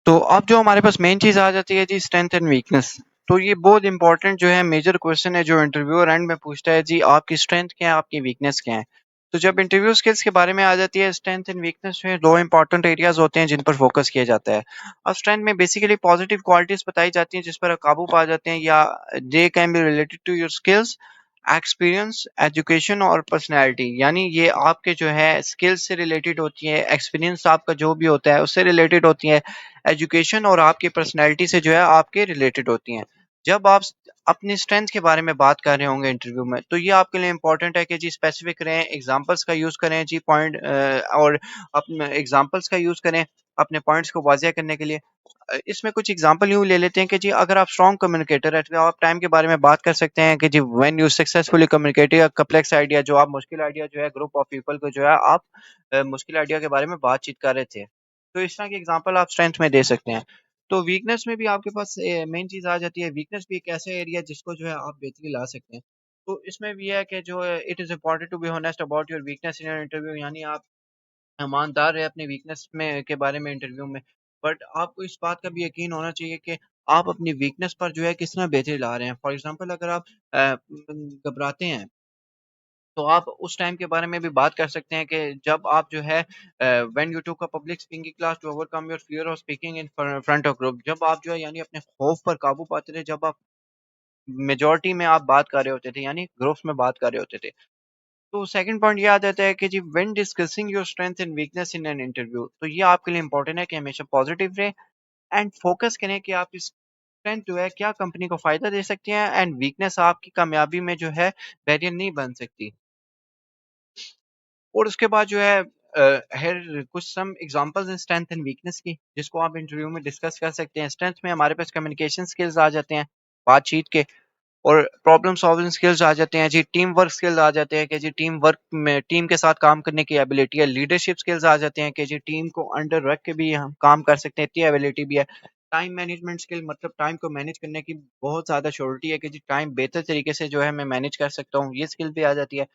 तो अब जो हमारे पास मेन चीज़ आ जाती है जी स्ट्रेंथ एंड वीकनेस। तो ये बहुत इंपॉर्टेंट जो है मेजर क्वेश्चन है जो इंटरव्यूअर एंड में पूछता है जी आपकी स्ट्रेंथ क्या है, आपकी वीकनेस क्या है। तो जब इंटरव्यू स्किल्स के बारे में आ जाती है स्ट्रेंथ एंड वीकनेस में 2 इंपॉर्टेंट एरियाज़ होते हैं जिन पर फोकस किया जाता है। अब स्ट्रेंथ में बेसिकली पॉजिटिव क्वालिटीज़ बताई जाती हैं जिस पर आप काबू पा जाते हैं या they can be related to your skills, experience, education और पर्सनैलिटी। यानी ये आपके जो है स्किल्स से रिलेटेड होती है, एक्सपीरियंस आपका जो भी होता है उससे रिलेटेड होती है, एजुकेशन और आपकी पर्सनैलिटी से जो है आपके रिलेटेड होती हैं। जब आप अपनी स्ट्रेंथ के बारे में बात कर रहे होंगे इंटरव्यू में तो ये आपके लिए इंपॉर्टेंट है कि जी स्पेसिफिक रहें, एग्जांपल्स का यूज़ करें जी पॉइंट और अपने एग्जांपल्स का यूज़ करें अपने पॉइंट्स को वाज़ेह करने के लिए। इसमें कुछ एग्जांपल यूँ ले लेते हैं कि जी अगर आप स्ट्रॉन्ग कम्युनिकेटर हैं तो आप टाइम के बारे में बात कर सकते हैं कि जी when you successfully communicate a complex idea, जो आप मुश्किल आइडिया जो है ग्रुप ऑफ पीपल को जो है आप मुश्किल आइडिया के बारे में बातचीत कर रहे थे। तो इस तरह की एग्जांपल आप स्ट्रेंथ में दे सकते हैं। तो वीकनेस में भी आपके पास मेन चीज़ आ जाती है, वीकनेस भी एक ऐसा एरिया है जिसको जो है आप बेहतरी ला सकते हैं। तो इसमें भी है कि जो it is important to be honest about your weakness in your interview. यानी आप ईमानदार रहे अपनी वीकनेस में के बारे में इंटरव्यू में। बट आपको इस बात का भी यकीन होना चाहिए कि आप अपनी वीकनेस पर जो है किस तरह बेहतरी ला रहे हैं। फॉर एग्ज़ाम्पल अगर आप घबराते हैं, तो आप उस टाइम के बारे में भी बात कर सकते हैं कि जब आप जो है when you took a public speaking class to overcome your fear of speaking in front of group. जब आप जो है यानी अपने खौफ पर काबू पाते थे, जब आप मेजॉरिटी में आप बात कर रहे होते थे यानी ग्रुप्स में बात कर रहे होते थे। तो सेकंड पॉइंट ये आ जाता है कि जी when discussing your strength and weakness in an interview, तो ये आपके लिए इंपॉर्टेंट है कि हमेशा पॉजिटिव रहे एंड फोकस करें कि आप इस स्ट्रेंथ जो है क्या कंपनी को फायदा दे सकती है एंड वीकनेस आपकी कामयाबी में जो है बैरियर नहीं बन सकती। और उसके बाद जो है हेयर कुछ सम एग्जांपल्स हैं स्ट्रेंथ एंड वीकनेस की जिसको आप इंटरव्यू में डिस्कस कर सकते हैं। स्ट्रेंथ में हमारे पास कम्युनिकेशन स्किल्स आ जाते हैं, बातचीत के, और प्रॉब्लम सॉल्विंग स्किल्स आ जाते हैं जी, टीम वर्क स्किल्स आ जाते हैं कि जी टीम वर्क में टीम के साथ काम करने की एबिलिटी है, लीडरशिप स्किल्स आ जाते हैं कि जी टीम को अंडर रख के भी हम काम कर सकते हैं, इतनी एबिलिटी भी है। टाइम मैनेजमेंट स्किल मतलब टाइम को मैनेज करने की बहुत ज़्यादा श्योरिटी है कि जी टाइम बेहतर तरीके से जो है मैं मैनेज कर सकता हूँ, ये स्किल भी आ जाती है।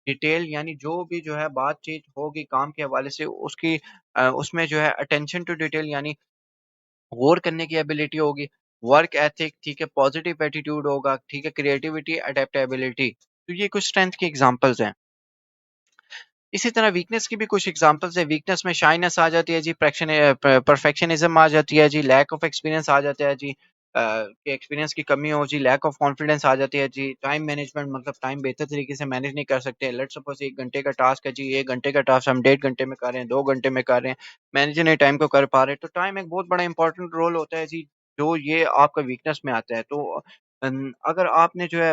डिटेल यानी जो भी जो है बातचीत होगी काम के हवाले से उसकी उसमें जो है अटेंशन टू डिटेल यानी गौर करने की एबिलिटी होगी, वर्क एथिक, ठीक है, पॉजिटिव एटीट्यूड होगा, ठीक है, क्रिएटिविटी, अडेप्टेबिलिटी। तो ये कुछ स्ट्रेंथ की एग्जांपल्स हैं। इसी तरह वीकनेस की भी कुछ एग्जांपल्स है। वीकनेस में शाइनेस आ जाती है जी, परफेक्शनिज्म आ जाती है जी, लैक ऑफ एक्सपीरियंस आ जाता है जी, कि एक्सपीरियंस की कमी हो जी, लैक ऑफ कॉन्फिडेंस आ जाती है जी, टाइम मैनेजमेंट मतलब टाइम बेहतर तरीके से मैनेज नहीं कर सकते। लेट्स सपोज 1 घंटे का टास्क है जी, 1 घंटे का टास्क हम 1.5 घंटे में कर रहे हैं, 2 घंटे में कर रहे हैं, मैनेजर नहीं टाइम को कर पा रहे। तो टाइम एक बहुत बड़ा इंपॉर्टेंट रोल होता है जी, जो ये आपका वीकनेस में आता है। तो अगर आपने जो है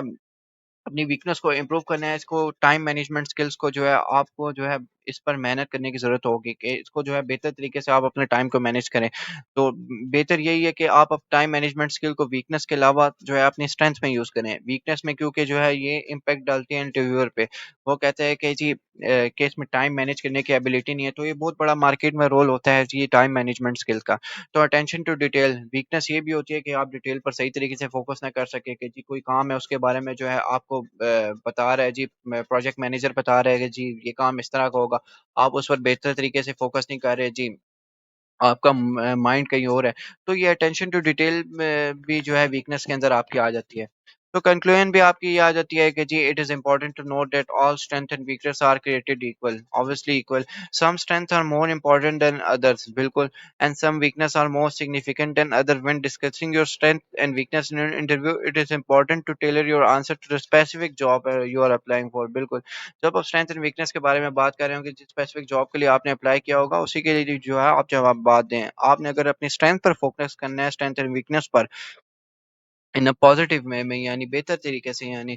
अपनी वीकनेस को इम्प्रूव करना है, इसको टाइम मैनेजमेंट स्किल्स को जो है आपको जो है इस पर मेहनत करने की ज़रूरत होगी कि इसको जो है बेहतर तरीके से आप अपने टाइम को मैनेज करें। तो बेहतर यही है कि आप अब टाइम मैनेजमेंट स्किल को वीकनेस के अलावा जो है अपनी स्ट्रेंथ में यूज़ करें। वीकनेस में क्योंकि जो है ये इम्पैक्ट डालती है इंटरव्यूअर पे। वो कहते हैं कि जी कि इसमें टाइम मैनेज करने की एबिलिटी नहीं है, तो ये बहुत बड़ा मार्केट में रोल होता है जी टाइम मैनेजमेंट स्किल का। तो अटेंशन टू डिटेल, वीकनेस ये भी होती है कि आप डिटेल पर सही तरीके से फोकस ना कर सके कि जी कोई काम है उसके बारे में जो है आपको बता रहा है जी, प्रोजेक्ट मैनेजर बता रहा है कि जी ये काम इस तरह का होगा, आप उस पर बेहतर तरीके से फोकस नहीं कर रहे जी, आपका माइंड कहीं और है। तो ये अटेंशन टू डिटेल में भी जो है वीकनेस के अंदर आपकी आ जाती है। तो कंक्लूजन भी आपकी ये आ जाती है कि जी it is important to note that all strength and weakness are created equal, obviously equal. Some strength are more important than others, बिल्कुल, and some weakness are more significant than other. When discussing your strength and weakness in an interview it is important to tailor your answer to the specific job you are applying for, बिल्कुल। जब आप strength and weakness के बारे में बात कर रहे होंगे, जिस स्पेसिफिक जॉब के लिए आपने अप्लाई किया होगा, उसी के लिए जो है आप जवाब बात दें। आपने अगर अपनी स्ट्रेंथ पर फोकस करना है, स्ट्रेंथ एंड वीकनेस पर इन अ पॉजिटिव वे में यानी बेहतर तरीके से यानी,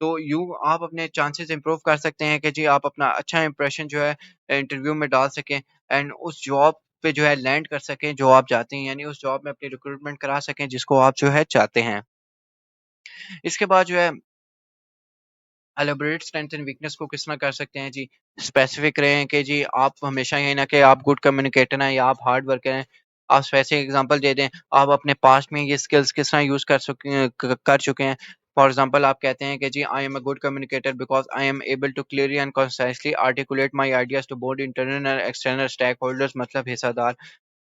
तो यूँ आप अपने चांसेस इंप्रूव कर सकते हैं कि जी आप अपना अच्छा इंप्रेशन जो है इंटरव्यू में डाल सकें एंड उस जॉब पे जो है लैंड कर सकें जो आप चाहते हैं, यानी उस जॉब में अपनी रिक्रूटमेंट करा सकें जिसको आप जो है चाहते हैं। इसके बाद जो है एलाबोरेट स्ट्रेंथ एंड वीकनेस को किस तरह कर सकते हैं जी, स्पेसिफिक रहें कि जी आप हमेशा ये ना कि आप गुड कम्युनिकेटर हैं या आप हार्ड वर्कर हैं। आप स्पेसिफिक एग्जांपल दे दें, आप अपने पास्ट में ये स्किल्स किस तरह यूज़ कर चुके हैं। फॉर एग्जांपल आप कहते हैं कि जी I am a good communicator because I am able to clearly and concisely articulate my ideas to both internal and external stakeholders, मतलब हिस्सादार।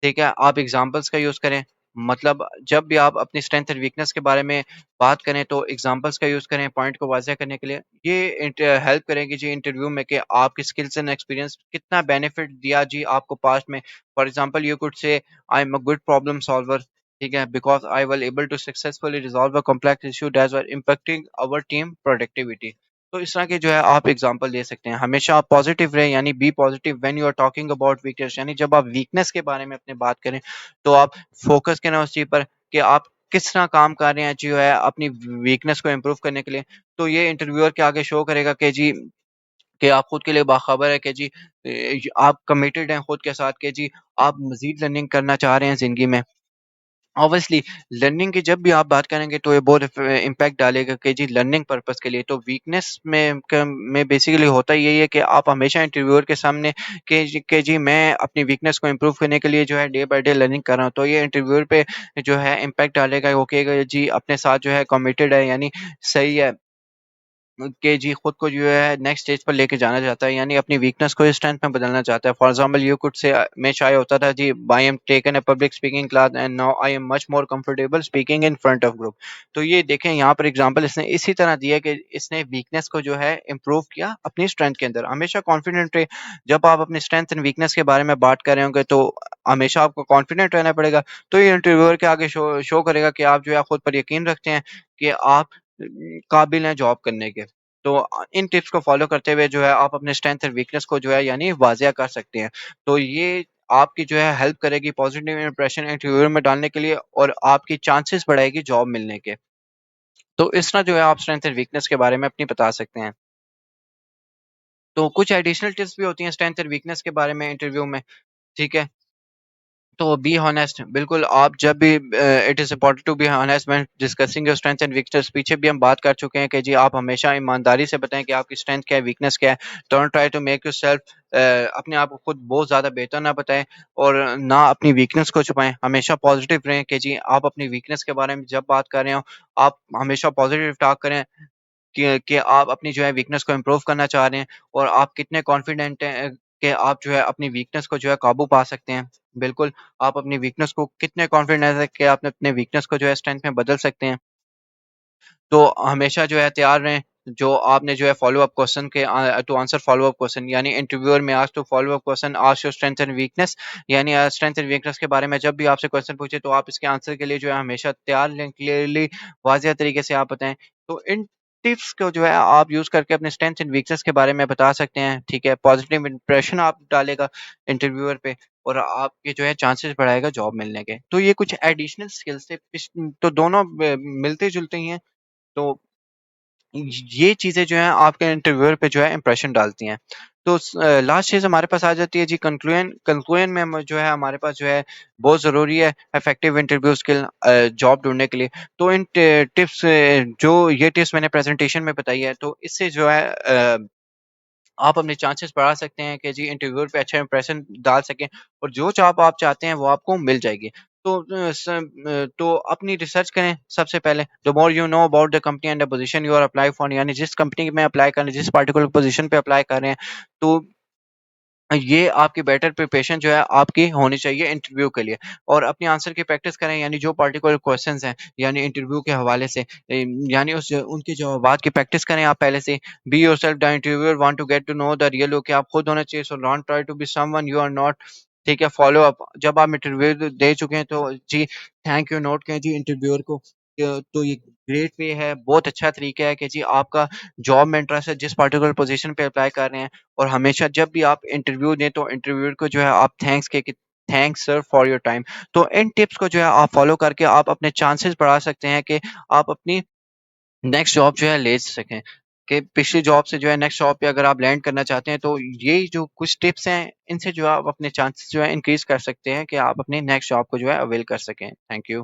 ठीक है? आप एग्ज़ाम्पल्स का यूज़ करें। मतलब जब भी आप अपनी स्ट्रेंथ एंड वीकनेस के बारे में बात करें तो एग्ज़ाम्पल्स का यूज़ करें पॉइंट को वाज़ेह करने के लिए। ये हेल्प करेगी जी इंटरव्यू में कि आपकी स्किल्स एंड एक्सपीरियंस कितना बेनिफिट दिया जी आपको पास्ट में। For example you could say I am a good problem solver, ठीक है? Because I was able to successfully resolve a complex issue that was impacting our team productivity. तो इस तरह के जो है आप एग्जांपल दे सकते हैं। हमेशा आप पॉजिटिव रहें, यानी be positive when you are talking about weakness, यानी जब आप वीकनेस के बारे में अपनी बात करें, तो आप फोकस करें उस चीज़ पर कि आप किस तरह काम कर रहे हैं जो है अपनी वीकनेस को इम्प्रूव करने के लिए। तो ये इंटरव्यूअर के आगे शो करेगा कि जी कि आप खुद के लिए बाखबर है कि जी आप कमिटेड हैं खुद के साथ कि जी आप मज़ीद लर्निंग करना चाह रहे हैं ज़िंदगी में। ऑब्वियसली लर्निंग की जब भी आप बात करेंगे तो ये बहुत इम्पैक्ट डालेगा कि जी लर्निंग पर्पस के लिए। तो वीकनेस में बेसिकली होता यही है कि आप हमेशा इंटरव्यूअर के सामने कि जी मैं अपनी वीकनेस को इम्प्रूव करने के लिए जो है डे बाय डे लर्निंग कर रहा हूँ। तो ये इंटरव्यूअर पे जो है इम्पैक्ट डालेगा, वो कहेगा जी अपने साथ जो है कमिटेड है, यानी सही है कि जी खुद को जो है नेक्स्ट स्टेज पर लेके जाना चाहता है, यानी अपनी वीकनेस को स्ट्रेंथ में बदलना चाहता है। फॉर एग्जांपल यू कुड से मैं शायद होता था जी I am taken a public speaking class and now I am much more comfortable speaking in front of group. तो ये देखें यहाँ पर एग्जांपल इसने इसी तरह दिया कि इसने वीकनेस को जो है इम्प्रूव किया अपनी स्ट्रेंथ के अंदर। हमेशा कॉन्फिडेंट रहे। जब आप अपनी स्ट्रेंथ एंड वीकनेस के बारे में बात कर रहे होंगे तो हमेशा आपको कॉन्फिडेंट रहना पड़ेगा। तो ये इंटरव्यूअर के आगे शो करेगा कि आप जो है खुद पर यकीन रखते हैं कि आप काबिल हैं जॉब करने के। तो इन टिप्स को फ़ॉलो करते हुए जो है आप अपने स्ट्रेंथ और वीकनेस को जो है यानी वाज़िया कर सकते हैं। तो ये आपकी जो है हेल्प करेगी पॉज़िटिव इंप्रेशन इंटरव्यू में डालने के लिए और आपकी चांसेस बढ़ाएगी जॉब मिलने के। तो इस तरह जो है आप स्ट्रेंथ और वीकनेस के बारे में अपनी बता सकते हैं। तो कुछ एडिशनल टिप्स भी होती हैं स्ट्रेंथ और वीकनेस के बारे में इंटरव्यू में, ठीक है? तो बी हॉनेस्ट, बिल्कुल आप जब भी it is important to be honest when discussing your strength and weakness. पीछे भी हम बात कर चुके हैं कि जी आप हमेशा ईमानदारी से बताएं कि आपकी स्ट्रेंथ क्या है, वीकनेस क्या है। Don't try to make yourself अपने आप को खुद बहुत ज़्यादा बेहतर ना बताएं और ना अपनी वीकनेस को छुपाएं। हमेशा पॉजिटिव रहें कि जी आप अपनी वीकनेस के बारे में जब बात कर रहे हो, आप हमेशा पॉजिटिव टॉक करें कि आप अपनी जो है वीकनेस को इम्प्रूव करना चाह रहे हैं और आप कितने कॉन्फिडेंट हैं कि आप जो है अपनी वीकनेस को जो है काबू पा सकते हैं। बिल्कुल, आप अपनी वीकनेस को कितने कॉन्फिडेंस है कि आप अपने वीकनेस को जो है स्ट्रेंथ में बदल सकते हैं। तो हमेशा जो है तैयार रहें। जो आपने जो है फ़ॉलो अप क्वेश्चन के to answer follow up question, यानी इंटरव्यूअर में asked to follow up question ask your strength and weakness, यानी स्ट्रेंथ एंड वीकनेस के बारे में जब भी आपसे क्वेश्चन पूछे तो आप इसके आंसर के लिए जो है हमेशा तैयार रहें, क्लियरली वाज़िह तरीके से आप बताएँ। तो इन टिप्स को जो है आप यूज़ करके अपने स्ट्रेंथ एंड वीकनेस के बारे में बता सकते हैं, ठीक है? पॉजिटिव इंप्रेशन आप डालेगा इंटरव्यूअर पे और आपके जो है चांसेस बढ़ाएगा जॉब मिलने के। तो ये कुछ एडिशनल स्किल्स थे तो दोनों मिलते-जुलते ही हैं। तो ये चीज़ें जो हैं आपके इंटरव्यूअर पे जो है इंप्रेशन डालती हैं। तो लास्ट चीज़ हमारे पास आ जाती है जी कंक्लूजन। कंक्लूजन में हम जो है हमारे पास जो है बहुत ज़रूरी है इफेक्टिव इंटरव्यू स्किल जॉब ढूँढने के लिए। तो इन टिप्स जो ये टिप्स मैंने प्रेज़ेंटेशन में बताई है तो इससे जो है आप अपने चांसेस बढ़ा सकते हैं कि जी इंटरव्यूअर पे अच्छा इंप्रेशन डाल सकें और जो जॉब आप चाहते हैं वो आपको मिल जाएगी। तो तो अपनी रिसर्च करें सबसे पहले। The more you know about the company and the position you are apply for, यानी जिस कंपनी में अप्लाई कर रहे हैं, जिस पर्टिकुलर पोजीशन पे अप्लाई कर रहे हैं, तो ये आपकी बेटर प्रिपरेशन जो है आपकी होनी चाहिए इंटरव्यू के लिए और अपनी आंसर की प्रैक्टिस करें, यानी जो पर्टिकुलर क्वेश्चंस हैं यानी इंटरव्यू के हवाले से यानी उस उनके जवाबात की प्रैक्टिस करें आप पहले से। Be yourself the interviewer want to get to know the real you, कि आप खुद होना चाहिए। So don't try to be someone you are not, ठीक है? फॉलो अप जब आप इंटरव्यू दे चुके हैं तो जी थैंक यू नोट कहें जी इंटरव्यूअर को। तो ये ग्रेट वे है, बहुत अच्छा तरीका है कि जी आपका जॉब में इंटरेस्ट है, जिस पर्टिकुलर पोजीशन पे अप्लाई कर रहे हैं और हमेशा जब भी आप इंटरव्यू दें तो इंटरव्यूअर को जो है आप थैंक्स कह के thanks sir for your time. तो इन टिप्स को जो है आप फॉलो करके आप अपने चांसेस बढ़ा सकते हैं कि आप अपनी नेक्स्ट जॉब जो है ले सकें। कि पिछली जॉब से जो है नेक्स्ट जॉब पे अगर आप लैंड करना चाहते हैं तो ये जो कुछ टिप्स हैं इनसे जो है आप अपने चांसेस जो है इंक्रीज कर सकते हैं कि आप अपनी नेक्स्ट जॉब को जो है अवेल कर सकें। Thank you.